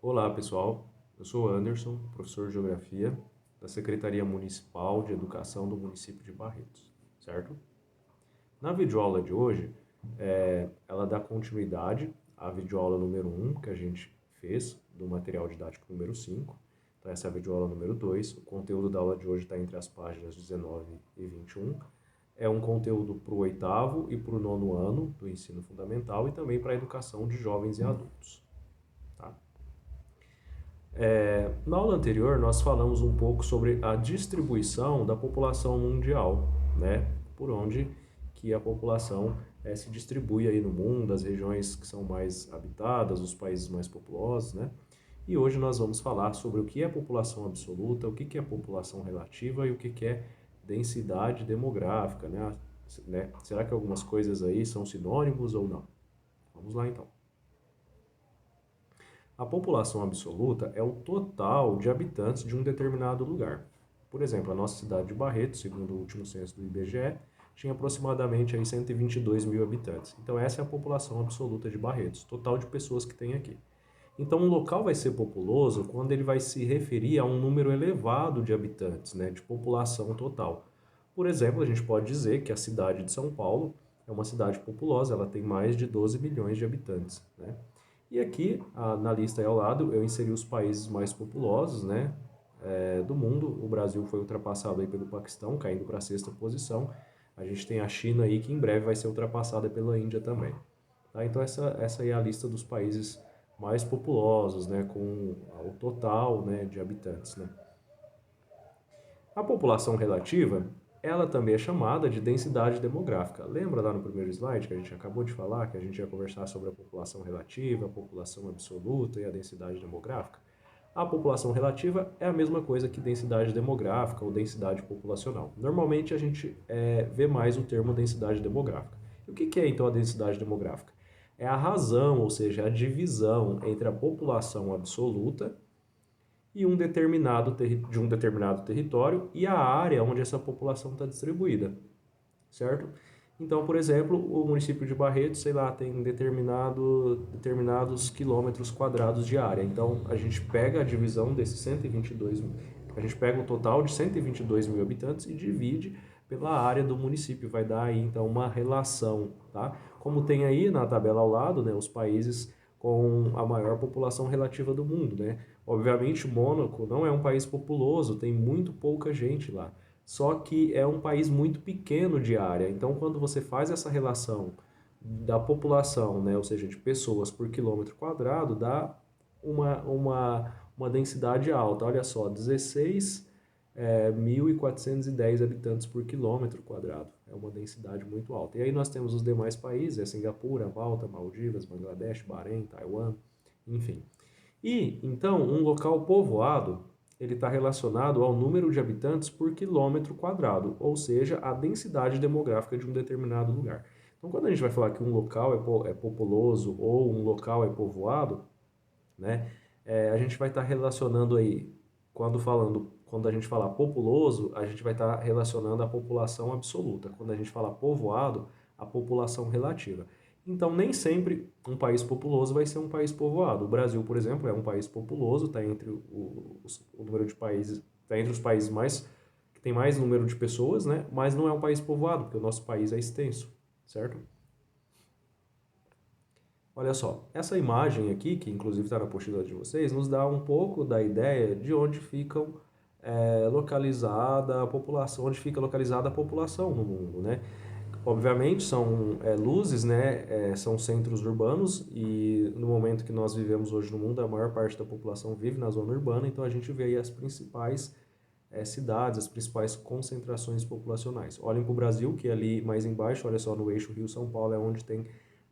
Olá, pessoal. Eu sou Anderson, professor de Geografia da Secretaria Municipal de Educação do município de Barretos, certo? Na videoaula de hoje, ela dá continuidade à videoaula número 1 que a gente fez do material didático número 5. Então, essa é a videoaula número 2. O conteúdo da aula de hoje está entre as páginas 19 e 21. É um conteúdo para o oitavo e para o nono ano do ensino fundamental e também para a educação de jovens e adultos, tá? Na aula anterior, nós falamos um pouco sobre a distribuição da população mundial, né? Por onde que a população se distribui aí no mundo, as regiões que são mais habitadas, os países mais populosos, né? E hoje nós vamos falar sobre o que é população absoluta, o que é população relativa e o que é densidade demográfica, né? Será que algumas coisas aí são sinônimos ou não? Vamos lá então. A população absoluta é o total de habitantes de um determinado lugar. Por exemplo, a nossa cidade de Barretos, segundo o último censo do IBGE, tinha aproximadamente aí 122 mil habitantes. Então essa é a população absoluta de Barretos, total de pessoas que tem aqui. Então um local vai ser populoso quando ele vai se referir a um número elevado de habitantes, né, de população total. Por exemplo, a gente pode dizer que a cidade de São Paulo é uma cidade populosa, ela tem mais de 12 milhões de habitantes, né? E aqui, na lista aí ao lado, eu inseri os países mais populosos, né, do mundo. O Brasil foi ultrapassado aí pelo Paquistão, caindo para a sexta posição. A gente tem a China aí, que em breve vai ser ultrapassada pela Índia também. Tá? Então essa aí é a lista dos países mais populosos, né, com o total, né, de habitantes, né. A população relativa, ela também é chamada de densidade demográfica. Lembra lá no primeiro slide que a gente acabou de falar, que a gente ia conversar sobre a população relativa, a população absoluta e a densidade demográfica? A população relativa é a mesma coisa que densidade demográfica ou densidade populacional. Normalmente a gente vê mais o termo densidade demográfica. E o que é então a densidade demográfica? É a razão, ou seja, a divisão entre a população absoluta e de um determinado território e a área onde essa população está distribuída, certo? Então, por exemplo, o município de Barretos, sei lá, tem determinados quilômetros quadrados de área. Então, a gente pega a divisão desses 122, a gente pega o total de 122 mil habitantes e divide pela área do município. Vai dar aí, então, uma relação, tá? Como tem aí na tabela ao lado, né, os países com a maior população relativa do mundo, né? Obviamente, Mônaco não é um país populoso, tem muito pouca gente lá. Só que é um país muito pequeno de área. Então, quando você faz essa relação da população, né, ou seja, de pessoas por quilômetro quadrado, dá uma densidade alta. Olha só, 16.410 habitantes por quilômetro quadrado. É uma densidade muito alta. E aí nós temos os demais países, Singapura, Malta, Maldivas, Bangladesh, Bahrein, Taiwan, enfim. E então, um local povoado, ele está relacionado ao número de habitantes por quilômetro quadrado, ou seja, a densidade demográfica de um determinado lugar. Então, quando a gente vai falar que um local é populoso ou um local é povoado, né, a gente vai estar relacionando aí, quando a gente falar populoso, a gente vai estar relacionando a população absoluta. Quando a gente fala povoado, a população relativa. Então, nem sempre um país populoso vai ser um país povoado. O Brasil, por exemplo, é um país populoso, está entre o número de países, está entre os países que tem mais número de pessoas, né? Mas não é um país povoado, porque o nosso país é extenso, certo? Olha só, essa imagem aqui, que inclusive está na apostila de vocês, nos dá um pouco da ideia de onde ficam localizada a população, onde fica localizada a população no mundo, né? Obviamente são luzes, né? São centros urbanos e no momento que nós vivemos hoje no mundo, a maior parte da população vive na zona urbana, então a gente vê aí as principais cidades, as principais concentrações populacionais. Olhem para o Brasil, que é ali mais embaixo, olha só, no eixo Rio-São Paulo é onde tem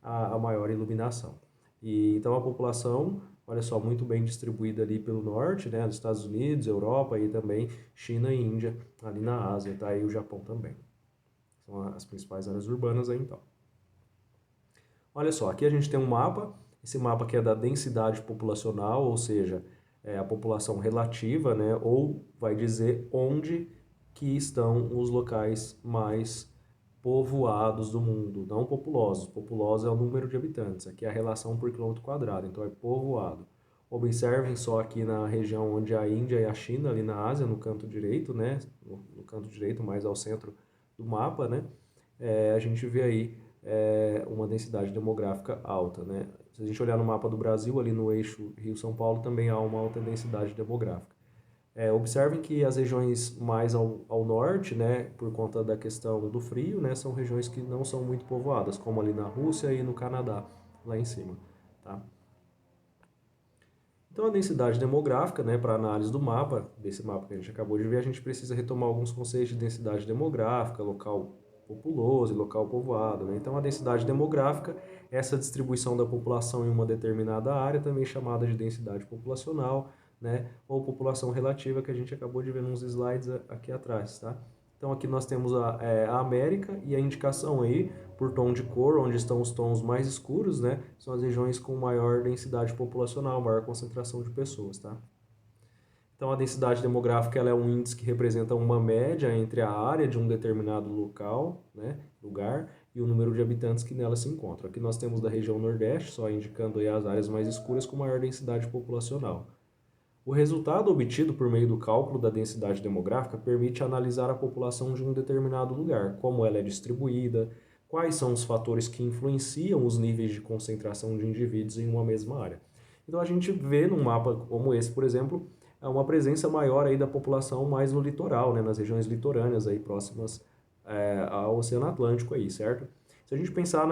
a maior iluminação. E então a população, olha só, muito bem distribuída ali pelo norte, né, dos Estados Unidos, Europa e também China e Índia, ali na Ásia, tá aí o Japão também. São as principais áreas urbanas aí então. Olha só, aqui a gente tem um mapa, esse mapa aqui é da densidade populacional, ou seja, é a população relativa, né, ou vai dizer onde que estão os locais mais povoados do mundo, não populosos. Populosos é o número de habitantes, aqui é a relação por quilômetro quadrado, então é povoado. Observem só aqui na região onde a Índia e a China, ali na Ásia, no canto direito, né? No canto direito, mais ao centro do mapa, né? A gente vê aí uma densidade demográfica alta, né? Se a gente olhar no mapa do Brasil, ali no eixo Rio-São Paulo, também há uma alta densidade demográfica. Observem que as regiões mais ao norte, né, por conta da questão do frio, né, são regiões que não são muito povoadas, como ali na Rússia e no Canadá, lá em cima, tá? Então, a densidade demográfica, né, para análise do mapa, desse mapa que a gente acabou de ver, a gente precisa retomar alguns conceitos de densidade demográfica, local populoso e local povoado, né? Então, a densidade demográfica é essa distribuição da população em uma determinada área, também chamada de densidade populacional, né, ou população relativa, que a gente acabou de ver nos slides aqui atrás, tá? Então, aqui nós temos a América e a indicação aí por tom de cor, onde estão os tons mais escuros, né? São as regiões com maior densidade populacional, maior concentração de pessoas, tá? Então, a densidade demográfica ela é um índice que representa uma média entre a área de um determinado local, né, lugar, e o número de habitantes que nela se encontram. Aqui nós temos da região Nordeste, só indicando aí as áreas mais escuras com maior densidade populacional. O resultado obtido por meio do cálculo da densidade demográfica permite analisar a população de um determinado lugar, como ela é distribuída, quais são os fatores que influenciam os níveis de concentração de indivíduos em uma mesma área. Então a gente vê num mapa como esse, por exemplo, uma presença maior aí da população mais no litoral, né, nas regiões litorâneas aí próximas ao Oceano Atlântico aí, certo? Se a gente pensar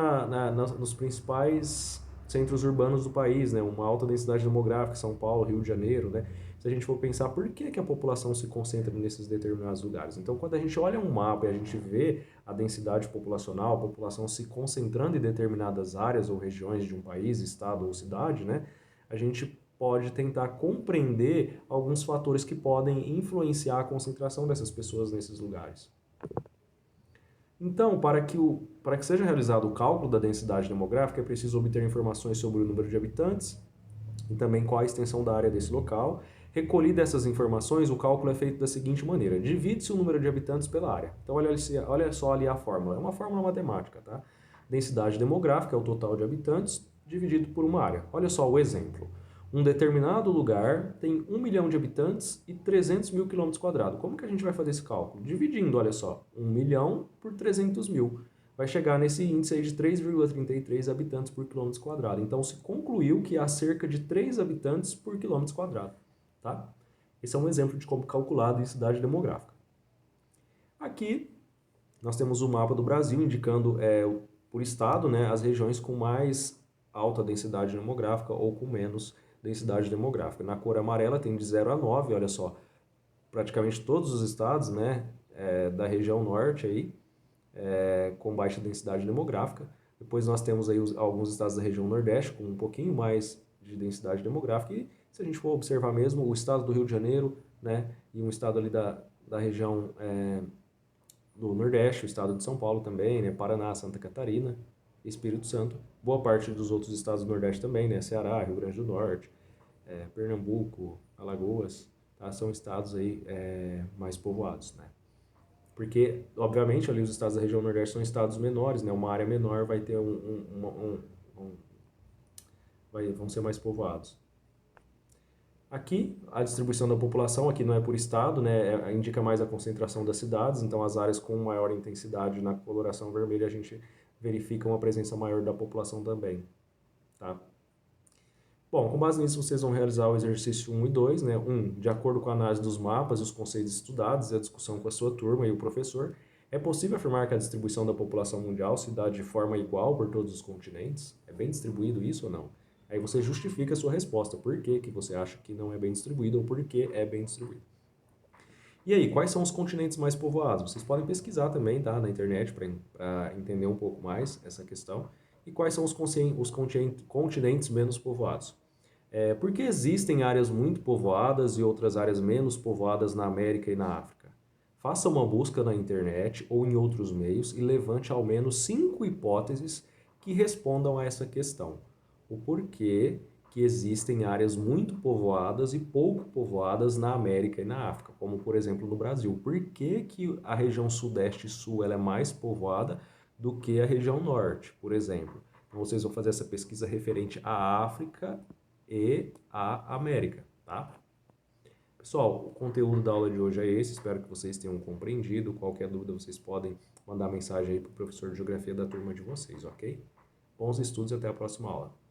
nos principais centros urbanos do país, né, uma alta densidade demográfica, São Paulo, Rio de Janeiro, né, se a gente for pensar por que a população se concentra nesses determinados lugares. Então, quando a gente olha um mapa e a gente vê a densidade populacional, a população se concentrando em determinadas áreas ou regiões de um país, estado ou cidade, né, a gente pode tentar compreender alguns fatores que podem influenciar a concentração dessas pessoas nesses lugares. Então, para que seja realizado o cálculo da densidade demográfica, é preciso obter informações sobre o número de habitantes e também qual a extensão da área desse local. Recolhidas essas informações, o cálculo é feito da seguinte maneira: divide-se o número de habitantes pela área. Então, olha só ali a fórmula, é uma fórmula matemática, tá? Densidade demográfica é o total de habitantes dividido por uma área. Olha só o exemplo. Um determinado lugar tem 1 milhão de habitantes e 300 mil quilômetros quadrados. Como que a gente vai fazer esse cálculo? Dividindo, olha só, 1 milhão por 300 mil. Vai chegar nesse índice aí de 3,33 habitantes por quilômetro quadrado. Então, se concluiu que há cerca de 3 habitantes por quilômetro quadrado, tá? Esse é um exemplo de como calcular a densidade demográfica. Aqui, nós temos o mapa do Brasil indicando por estado, né, as regiões com mais alta densidade demográfica ou com menos densidade demográfica. Na cor amarela tem de 0 a 9, olha só, praticamente todos os estados, né, da região norte aí, com baixa densidade demográfica. Depois nós temos aí alguns estados da região nordeste com um pouquinho mais de densidade demográfica. E se a gente for observar mesmo, o estado do Rio de Janeiro, né, e um estado ali da região do Nordeste, o estado de São Paulo também, né, Paraná, Santa Catarina, Espírito Santo, boa parte dos outros estados do Nordeste também, né, Ceará, Rio Grande do Norte, Pernambuco, Alagoas, tá, são estados aí mais povoados, né. Porque, obviamente, ali os estados da região Nordeste são estados menores, né, uma área menor vai ter vão ser mais povoados. Aqui, a distribuição da população, aqui não é por estado, né, indica mais a concentração das cidades, então as áreas com maior intensidade na coloração vermelha a gente verifica uma presença maior da população também, tá? Bom, com base nisso vocês vão realizar o exercício 1 e 2, né? 1, de acordo com a análise dos mapas e os conceitos estudados e a discussão com a sua turma e o professor, é possível afirmar que a distribuição da população mundial se dá de forma igual por todos os continentes? É bem distribuído isso ou não? Aí você justifica a sua resposta, por que que você acha que não é bem distribuído ou por que é bem distribuído. E aí, quais são os continentes mais povoados? Vocês podem pesquisar também, tá, na internet para entender um pouco mais essa questão. E quais são os continentes menos povoados? Por que existem áreas muito povoadas e outras áreas menos povoadas na América e na África? Faça uma busca na internet ou em outros meios e levante ao menos 5 hipóteses que respondam a essa questão. O porquê que existem áreas muito povoadas e pouco povoadas na América e na África, como por exemplo no Brasil. Por que que a região sudeste e sul ela é mais povoada do que a região norte, por exemplo? Então vocês vão fazer essa pesquisa referente à África e a América, tá? Pessoal, o conteúdo da aula de hoje é esse, espero que vocês tenham compreendido. Qualquer dúvida vocês podem mandar mensagem aí para o professor de Geografia da turma de vocês, ok? Bons estudos e até a próxima aula.